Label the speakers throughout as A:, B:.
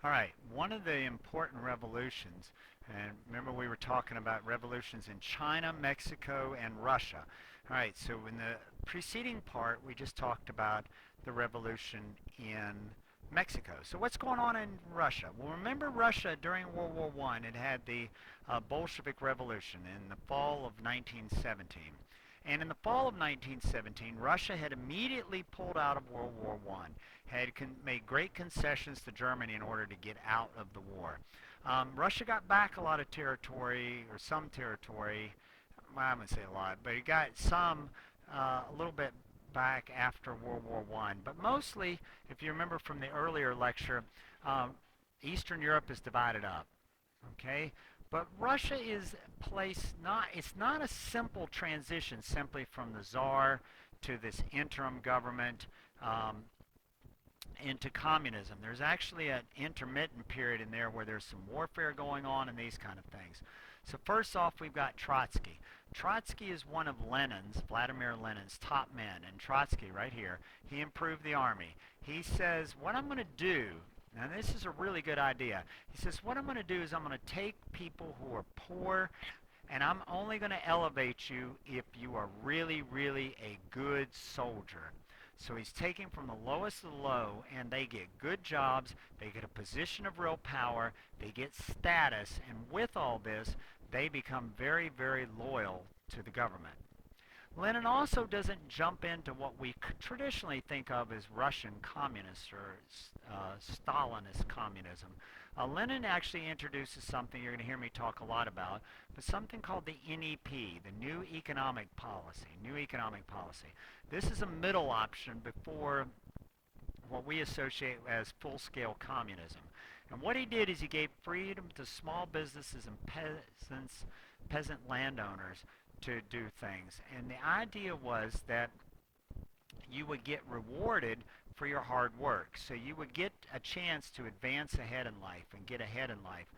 A: All right, one of the important revolutions, and remember we were talking about revolutions in China, Mexico, and Russia. All right, so in the preceding part, we just talked about the revolution in Mexico. So what's going on in Russia? Well, remember Russia during World War One, it had the Bolshevik Revolution in the fall of 1917. And in the fall of 1917, Russia had immediately pulled out of World War One, had made great concessions to Germany in order to get out of the war. Russia got back a lot of territory, or some territory. Well, I wouldn't say a lot, but it got some, a little bit back after World War One. But mostly, if you remember from the earlier lecture, Eastern Europe is divided up. Okay, but Russia is a place not. It's not a simple transition simply from the czar to this interim government. Into communism. There's actually an intermittent period in there where there's some warfare going on and these kind of things. So first off, we've got Trotsky. Trotsky is one of Vladimir Lenin's top men. And Trotsky, right here, he improved the army. He says, what I'm going to do, now this is a really good idea. He says, what I'm going to do is I'm going to take people who are poor and I'm only going to elevate you if you are really, really a good soldier. So he's taking from the lowest of the low, and they get good jobs, they get a position of real power, they get status, and with all this, they become very, very loyal to the government. Lenin also doesn't jump into what we traditionally think of as Russian communists or Stalinist communism. Lenin actually introduces something you're going to hear me talk a lot about, but something called the NEP, the New Economic Policy. New Economic Policy. This is a middle option before what we associate as full-scale communism. And what he did is he gave freedom to small businesses and peasant landowners to do things. And the idea was that you would get rewarded for your hard work. So you would get a chance to advance ahead in life and get ahead in life.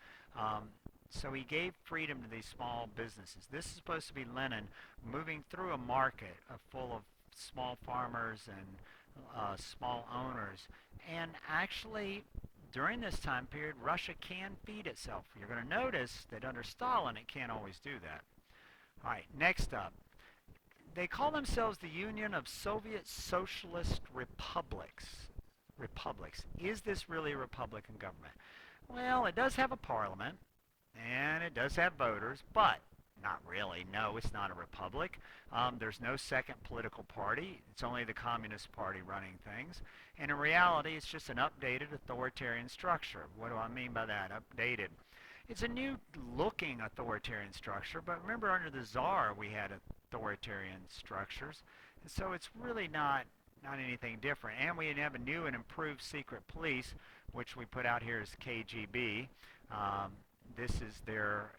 A: So he gave freedom to these small businesses. This is supposed to be Lenin moving through a market full of small farmers and small owners. And actually, during this time period, Russia can feed itself. You're going to notice that under Stalin, it can't always do that. All right, next up. They call themselves the Union of Soviet Socialist Republics. Republics. Is this really a republican government? Well, it does have a parliament, and it does have voters, but not really. No, it's not a republic. There's no second political party. It's only the Communist Party running things. And in reality, it's just an updated authoritarian structure. What do I mean by that? Updated. It's a new looking authoritarian structure, but remember under the Tsar we had authoritarian structures. And so it's really not anything different. And we have a new and improved secret police, which we put out here as KGB. This is their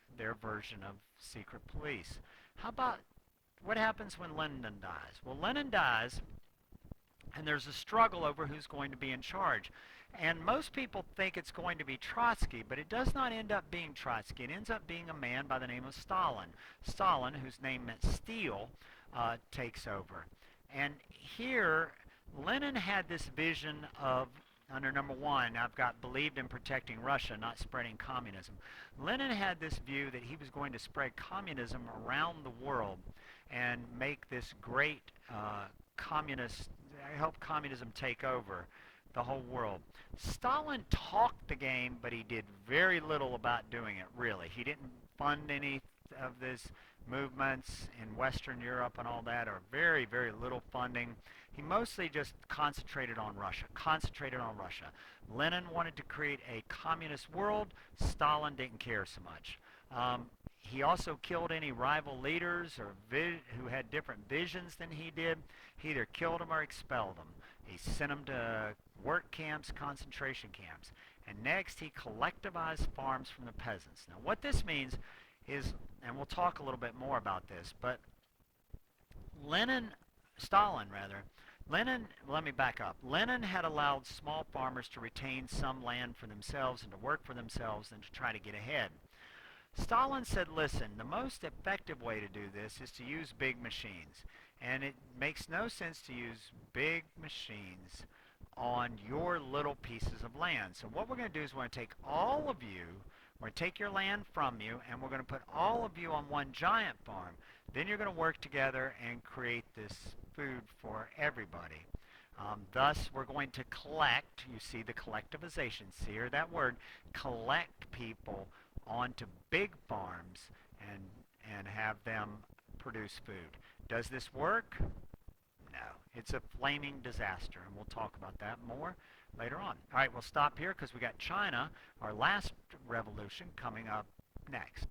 A: version of secret police. How about what happens when Lenin dies? Well, Lenin dies, and there's a struggle over who's going to be in charge. And most people think it's going to be Trotsky, but it does not end up being Trotsky. It ends up being a man by the name of Stalin. Stalin, whose name meant steel, takes over. And here, Lenin had this vision of, under number one, I've got believed in protecting Russia, not spreading communism. Lenin had this view that he was going to spread communism around the world and make this great help communism take over the whole world. Stalin talked the game, but he did very little about doing it, really. He didn't fund any of these movements in Western Europe and all that, or very, very little funding. He mostly just concentrated on Russia, Lenin wanted to create a communist world. Stalin didn't care so much. He also killed any rival leaders or who had different visions than he did. He either killed them or expelled them. He sent them to work camps, concentration camps. And next, he collectivized farms from the peasants. Now, what this means is, and we'll talk a little bit more about this, but let me back up. Lenin had allowed small farmers to retain some land for themselves and to work for themselves and to try to get ahead. Stalin said, listen, the most effective way to do this is to use big machines. And it makes no sense to use big machines on your little pieces of land. So what we're going to do is we're going to take all of you, we're going to take your land from you, and we're going to put all of you on one giant farm. Then you're going to work together and create this food for everybody. Thus, we're going to collect, you see the collectivization, see here that word, collect people onto big farms and have them produce food. Does this work? No. It's a flaming disaster, and we'll talk about that more later on. All right, we'll stop here because we got China, our last revolution, coming up next.